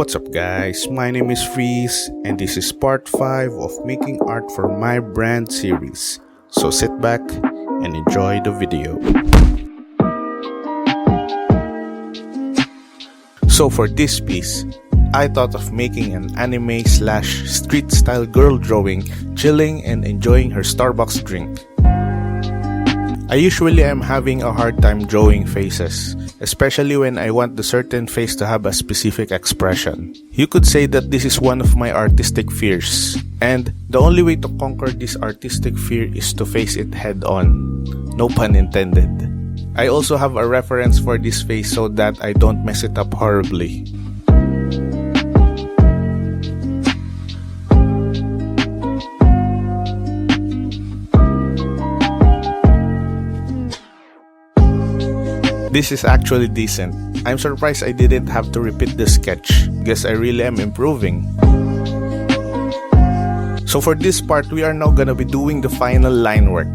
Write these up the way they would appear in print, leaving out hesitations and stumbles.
What's up guys, my name is Freeze and this is part 5 of making art for my brand series. So sit back and enjoy the video. So for this piece, I thought of making an anime / street style girl drawing, chilling and enjoying her Starbucks drink. I usually am having a hard time drawing faces, especially when I want the certain face to have a specific expression. You could say that this is one of my artistic fears, and the only way to conquer this artistic fear is to face it head on. No pun intended. I also have a reference for this face so that I don't mess it up horribly. This is actually decent. I'm surprised I didn't have to repeat the sketch. Guess I really am improving. So for this part, we are now gonna be doing the final line work.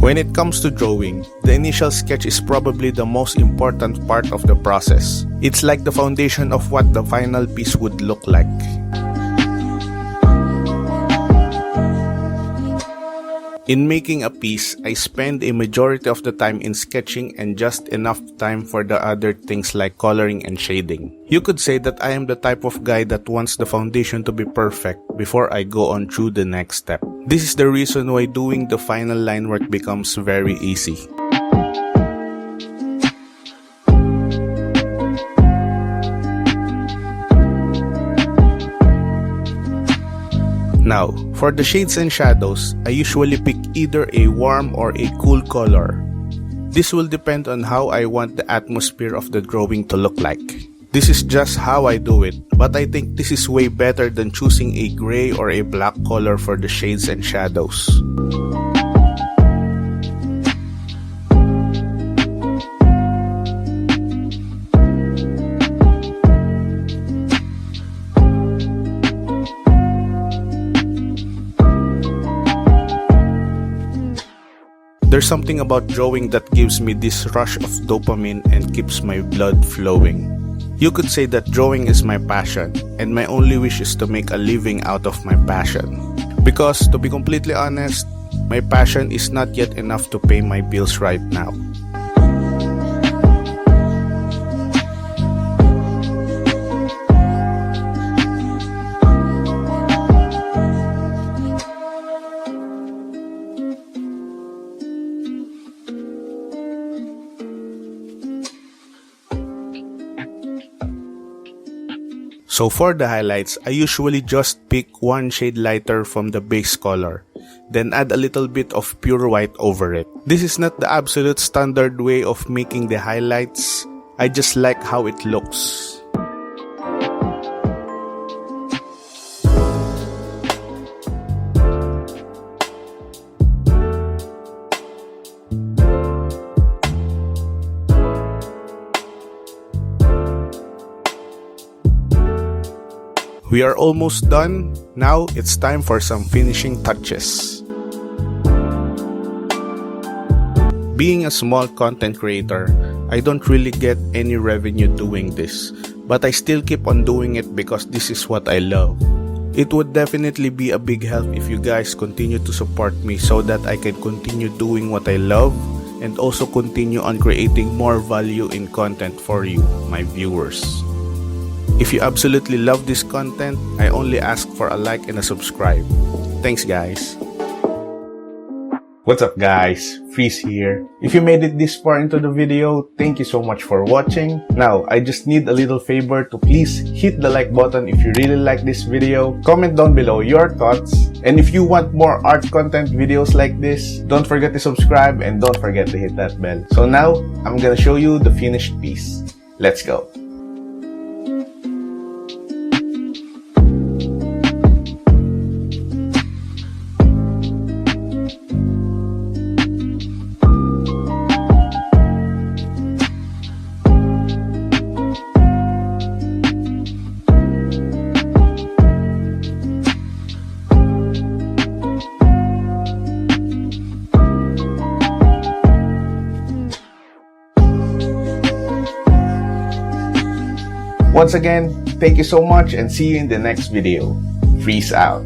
When it comes to drawing, the initial sketch is probably the most important part of the process. It's like the foundation of what the final piece would look like. In making a piece, I spend a majority of the time in sketching and just enough time for the other things like coloring and shading. You could say that I am the type of guy that wants the foundation to be perfect before I go on through the next step. This is the reason why doing the final line work becomes very easy. Now, for the shades and shadows, I usually pick either a warm or a cool color. This will depend on how I want the atmosphere of the drawing to look like. This is just how I do it, but I think this is way better than choosing a gray or a black color for the shades and shadows. There's something about drawing that gives me this rush of dopamine and keeps my blood flowing. You could say that drawing is my passion, and my only wish is to make a living out of my passion. Because, to be completely honest, my passion is not yet enough to pay my bills right now. So for the highlights, I usually just pick one shade lighter from the base color, then add a little bit of pure white over it. This is not the absolute standard way of making the highlights, I just like how it looks. We are almost done. Now it's time for some finishing touches. Being a small content creator, I don't really get any revenue doing this, but I still keep on doing it because this is what I love. It would definitely be a big help if you guys continue to support me so that I can continue doing what I love and also continue on creating more value in content for you, my viewers. If you absolutely love this content, I only ask for a like and a subscribe. Thanks guys. What's up guys, Freeze here. If you made it this far into the video, thank you so much for watching. Now, I just need a little favor to please hit the like button if you really like this video. Comment down below your thoughts. And if you want more art content videos like this, don't forget to subscribe and don't forget to hit that bell. So now, I'm gonna show you the finished piece. Let's go. Once again, thank you so much and see you in the next video. Freeze out.